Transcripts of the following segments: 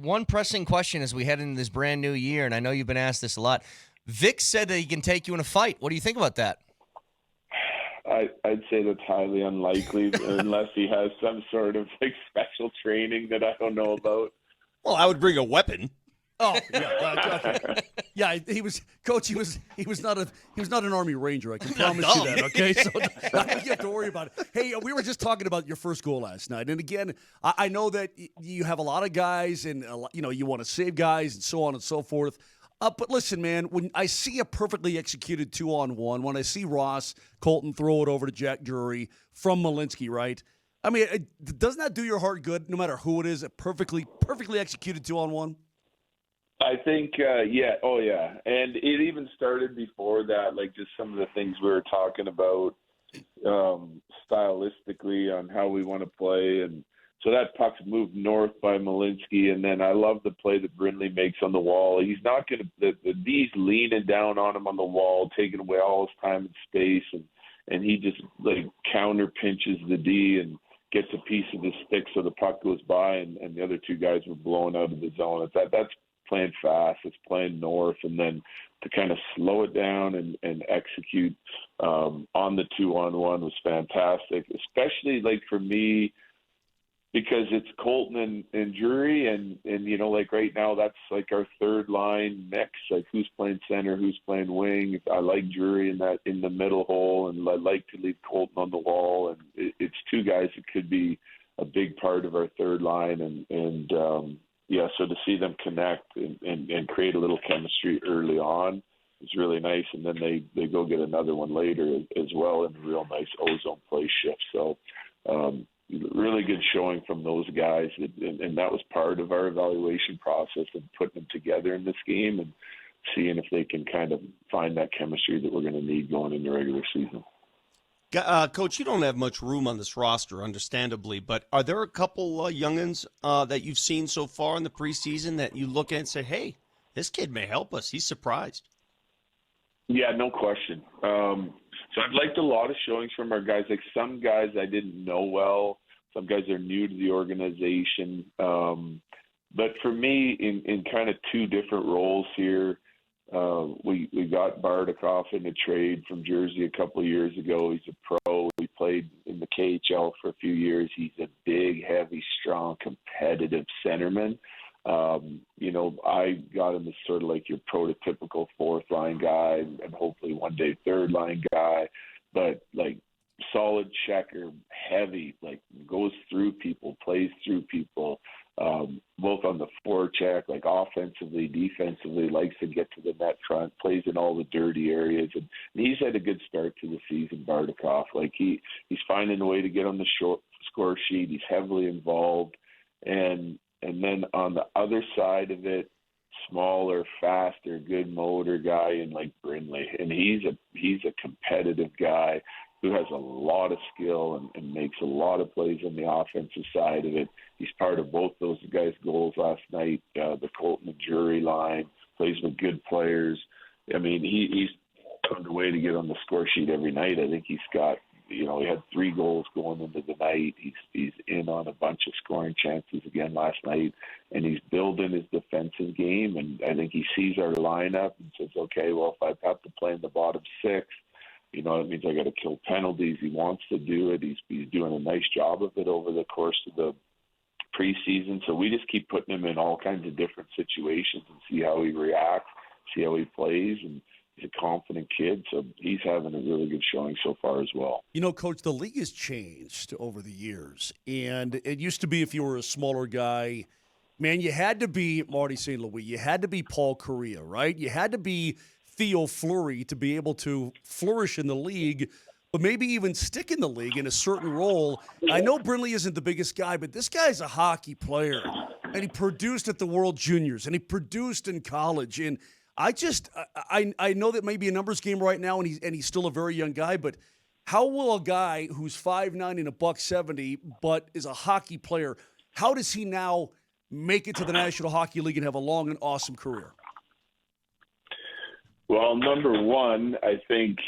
One pressing question as we head into this brand new year, and I know you've been asked this a lot. Vic said that he can take you in a fight. What do you think about that? I'd say that's highly unlikely unless he has some sort of special training that I don't know about. Well, I would bring a weapon. Oh yeah, okay. Yeah. He was coach. He was not an Army Ranger. I can promise you that. Okay, so you have to worry about it. Hey, we were just talking about your first goal last night, and again, I know that you have a lot of guys, and you want to save guys, and so on and so forth. But listen, man, when I see a perfectly executed 2-on-1, when I see Ross Colton throw it over to Jack Drury from Malinsky, right? I mean, doesn't that do your heart good? No matter who it is, a perfectly executed 2-on-1. I think, yeah. Oh, yeah. And it even started before that, like just some of the things we were talking about stylistically on how we want to play. And so that puck's moved north by Malinsky. And then I love the play that Brindley makes on the wall. He's not going to – the D's leaning down on him on the wall, taking away all his time and space. And he just, like, counter pinches the D and gets a piece of the stick so the puck goes by. And the other two guys were blown out of the zone. That's playing fast, it's playing north, and then to kind of slow it down and execute on the 2-on-1 was fantastic, especially like for me because it's Colton and Drury and like right now that's like our third line mix, like who's playing center, who's playing wing. I like Drury in the middle hole, and I like to leave Colton on the wall, and it's two guys that could be a big part of our third line and yeah, so to see them connect and create a little chemistry early on is really nice. And then they go get another one later as well in a real nice ozone play shift. So really good showing from those guys. And that was part of our evaluation process and putting them together in this game and seeing if they can kind of find that chemistry that we're going to need going into regular season. Coach, you don't have much room on this roster, understandably, but are there a couple youngins that you've seen so far in the preseason that you look at and say, hey, this kid may help us? He's surprised. Yeah, no question. So I've liked a lot of showings from our guys. Like some guys I didn't know well. Some guys are new to the organization. But for me, in kind of two different roles here, we got Bardakov in a trade from Jersey a couple of years ago. He's a pro. He played in the KHL for a few years. He's a big, heavy, strong, competitive centerman. I got him as sort of like your prototypical fourth-line guy and hopefully one day third-line guy. But, like, solid checker, heavy, like goes through people, plays through people, both on the forecheck, like offensively, defensively, likes to get to the net front, plays in all the dirty areas. And he's had a good start to the season, Bardakov. Like he's finding a way to get on the score sheet. He's heavily involved. And then on the other side of it, smaller, faster, good motor guy in like Brindley. And he's a competitive guy who has a lot of skill and makes a lot of plays on the offensive side of it. He's part of both those guys' goals last night, the Colton and Drury line, plays with good players. I mean, he's found a way to get on the score sheet every night. I think he's got, he had 3 goals going into the night. He's in on a bunch of scoring chances again last night, and he's building his defensive game. And I think he sees our lineup and says, okay, well, if I have to play in the bottom 6, that means I got to kill penalties. He wants to do it. He's doing a nice job of it over the course of the preseason. So we just keep putting him in all kinds of different situations and see how he reacts, see how he plays. And he's a confident kid, so he's having a really good showing so far as well. Coach, the league has changed over the years. And it used to be if you were a smaller guy, man, you had to be Marty St. Louis. You had to be Paul Kariya, right? You had to be Theo Fleury to be able to flourish in the league, but maybe even stick in the league in a certain role. I know Brindley isn't the biggest guy, but this guy's a hockey player, and he produced at the World Juniors, and he produced in college. And I know that may be a numbers game right now, and he's still a very young guy, but how will a guy who's 5'9" and a $170 but is a hockey player, how does he now make it to the National Hockey League and have a long and awesome career? Well, number one, I think,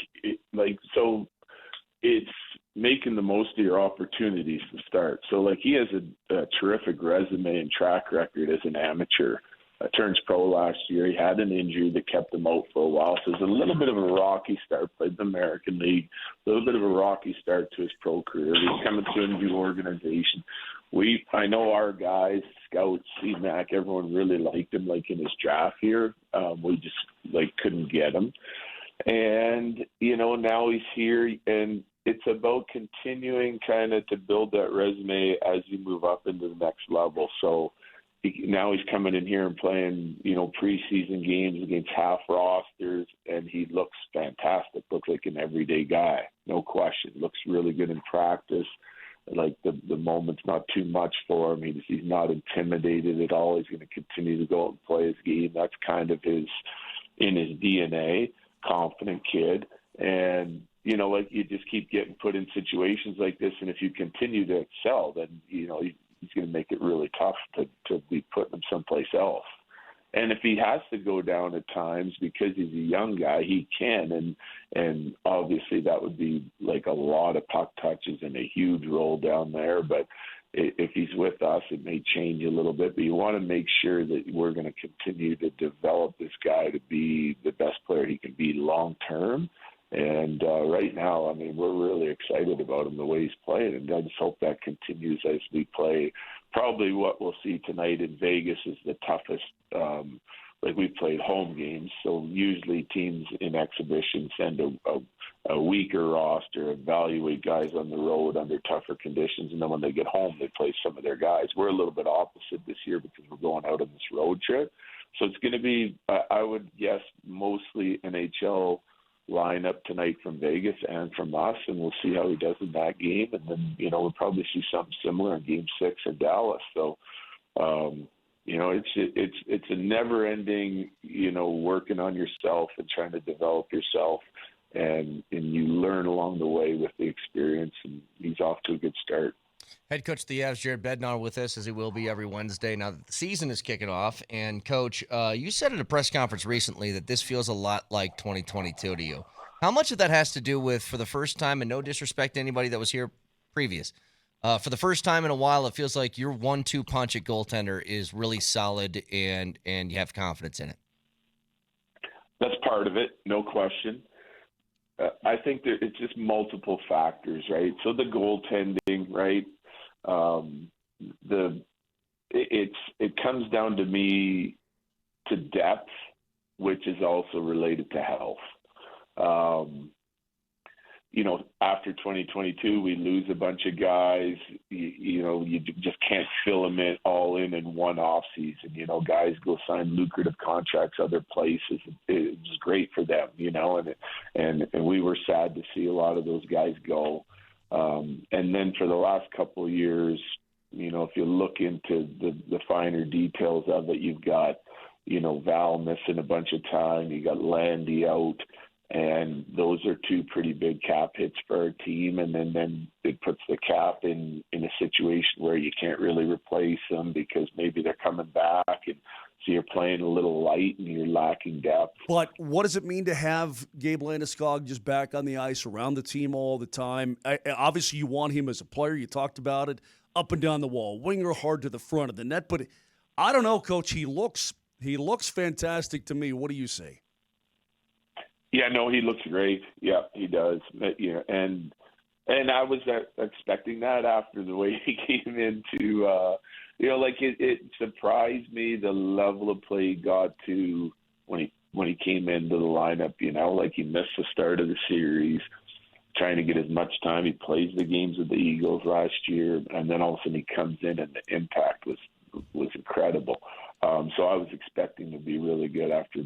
it's making the most of your opportunities to start. So, like, he has a terrific resume and track record as an amateur. Turns pro last year. He had an injury that kept him out for a while. So it's a little bit of a rocky start. Played the American League. A little bit of a rocky start to his pro career. He's coming to a new organization. I know our guys, scouts, C-Mac, everyone really liked him, like in his draft here. We just couldn't get him. And, now he's here, and it's about continuing kind of to build that resume as you move up into the next level. So now he's coming in here and playing, preseason games against half rosters, and he looks fantastic. Looks like an everyday guy, no question. Looks really good in practice. Like the moment's not too much for him. He's not intimidated at all. He's going to continue to go out and play his game. That's kind of in his DNA. Confident kid, and you just keep getting put in situations like this, and if you continue to excel, then he's going to make it really tough to be putting him someplace else. And if he has to go down at times because he's a young guy, he can, and obviously that would be like a lot of puck touches and a huge roll down there. But if he's with us, it may change a little bit. But you want to make sure that we're going to continue to develop this guy to be the best player he can be long term. And right now, I mean, we're really excited about him, the way he's playing, and I just hope that continues as we play. Probably what we'll see tonight in Vegas is the toughest. We've played home games, so usually teams in exhibition send a weaker roster, evaluate guys on the road under tougher conditions, and then when they get home, they play some of their guys. We're a little bit opposite this year because we're going out on this road trip. So it's going to be, I would guess, mostly NHL lineup tonight from Vegas and from us, and we'll see how he does in that game. And then, we'll probably see something similar in Game 6 in Dallas. So, it's a never-ending, working on yourself and trying to develop yourself, and you learn along the way with the experience, and he's off to a good start. Head coach of the Avs, Jared Bednar, with us, as he will be every Wednesday. Now that the season is kicking off, and Coach, you said at a press conference recently that this feels a lot like 2022 to you. How much of that has to do with, for the first time, and no disrespect to anybody that was here previous, for the first time in a while, it feels like your 1-2 punch at goaltender is really solid, and you have confidence in it? That's part of it, no question. I think that it's just multiple factors, right? So the goaltending, right? It comes down to me to depth, which is also related to health. After 2022, we lose a bunch of guys. You just can't fill them all in one off season. Guys go sign lucrative contracts other places. It's great for them, and we were sad to see a lot of those guys go. And then for the last couple of years, if you look into the finer details of it, you've got, Val missing a bunch of time. You got Landy out. And those are two pretty big cap hits for our team. And then it puts the cap in a situation where you can't really replace them because maybe they're coming back. And so you're playing a little light and you're lacking depth. But what does it mean to have Gabe Landeskog just back on the ice, around the team all the time? Obviously, you want him as a player. You talked about it. Up and down the wall. Winger hard to the front of the net. But I don't know, Coach. He looks fantastic to me. What do you say? Yeah, no, he looks great. Yeah, he does. And I was expecting that after the way he came into, it surprised me the level of play he got to when he came into the lineup. He missed the start of the series, trying to get as much time. He plays the games with the Eagles last year, and then all of a sudden he comes in and the impact was incredible. So I was expecting to be really good after,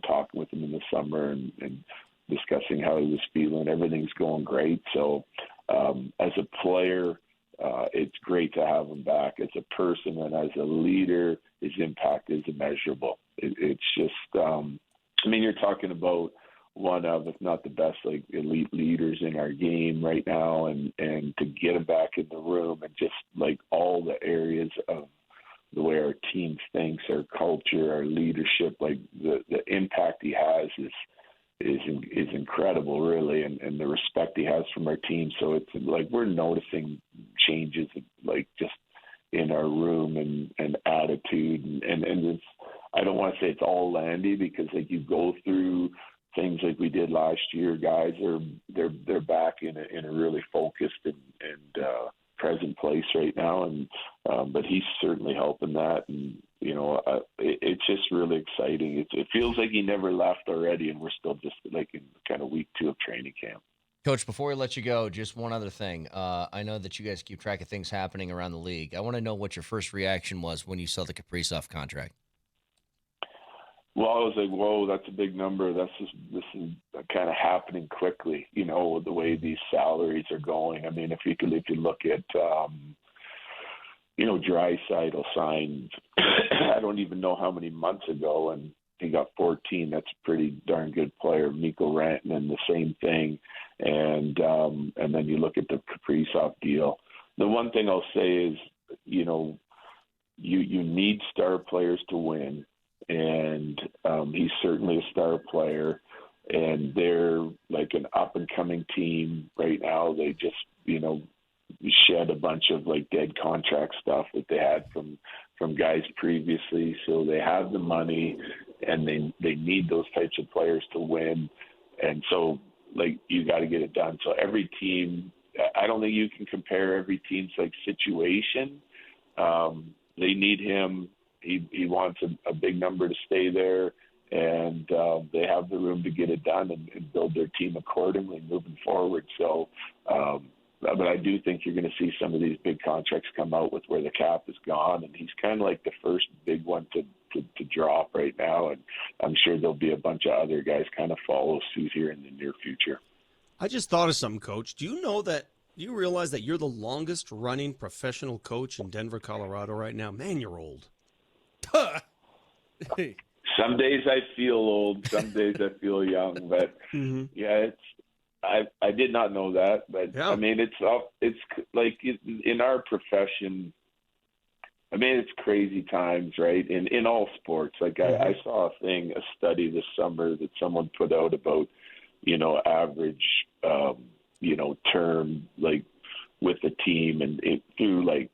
talking with him in the summer and discussing how he was feeling. Everything's going great. So as a player, it's great to have him back. As a person and as a leader, his impact is immeasurable. It's just, you're talking about one of, if not the best, elite leaders in our game right now. And to get him back in the room and just all the areas of the way our team thinks, our culture, our leadership, the impact he has is incredible, really, and the respect he has from our team. So it's like we're noticing changes, like just in our room and attitude, and it's, I don't want to say it's all Landy, because like you go through things like we did last year, guys they're back in a really focused and present place right now, and but he's certainly helping that, and it's just really exciting. It feels like he never left already, and we're still just like in kind of week 2 of training camp. Coach, before we let you go, just one other thing. I know that you guys keep track of things happening around the league. I want to know what your first reaction was when you saw the Kaprizov contract. Well, I was like, whoa, that's a big number. This is kind of happening quickly, the way these salaries are going. I mean, if you look at, Draisaitl signed, I don't even know how many months ago, and he got 14. That's a pretty darn good player. Mikko Rantanen, the same thing. And then you look at the Kaprizov deal. The one thing I'll say is, you need star players to win. And he's certainly a star player, and they're like an up-and-coming team right now. They just, shed a bunch of like dead contract stuff that they had from guys previously. So they have the money, and they need those types of players to win. And so, like, you got to get it done. So every team, I don't think you can compare every team's like situation. They need him. He wants a big number to stay there, and they have the room to get it done and build their team accordingly moving forward. So, but I do think you're going to see some of these big contracts come out with where the cap is gone, and he's kind of like the first big one to drop right now, and I'm sure there'll be a bunch of other guys kind of follow suit here in the near future. I just thought of something, Coach. Do you realize that you're the longest running professional coach in Denver, Colorado right now? Man, you're old. Hey. Some days I feel old, some days I feel young, but yeah, I did not know that, but yeah. I mean, it's like in our profession, I mean, it's crazy times, right? In all sports. Like I saw a study this summer that someone put out about, average, term, like with the team and through like,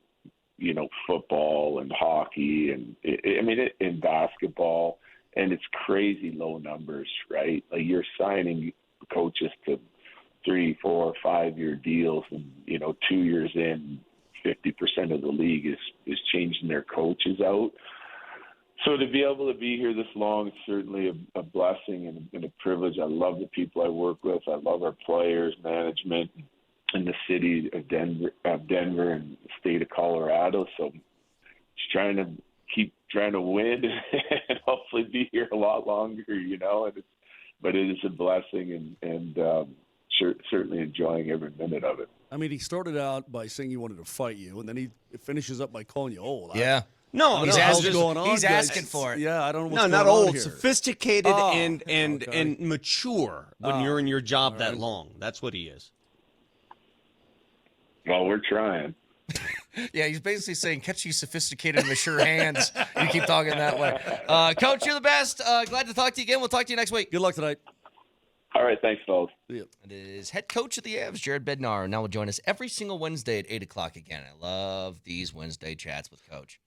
football and hockey and in basketball, and it's crazy low numbers, right? Like you're signing coaches to 3, 4, 5-year deals, and 2 years in, 50% of the league is changing their coaches out. So to be able to be here this long is certainly a blessing and a privilege. I love the people I work with. I love our players, management, in the city of Denver and the state of Colorado. So just trying to keep trying to win and hopefully be here a lot longer, but it is a blessing and certainly enjoying every minute of it. I mean, he started out by saying he wanted to fight you, and then he finishes up by calling you old. Yeah. No, He's He's asking for it. Yeah, I don't know what's not going on old, here. sophisticated Okay. and mature when you're in your job that long. That's what he is. Well, we're trying. Yeah, he's basically saying, catch these sophisticated and mature hands. You keep talking that way. Coach, you're the best. Glad to talk to you again. We'll talk to you next week. Good luck tonight. All right, thanks, fellas. It is head coach of the Avs, Jared Bednar. Now will join us every single Wednesday at 8 o'clock again. I love these Wednesday chats with Coach.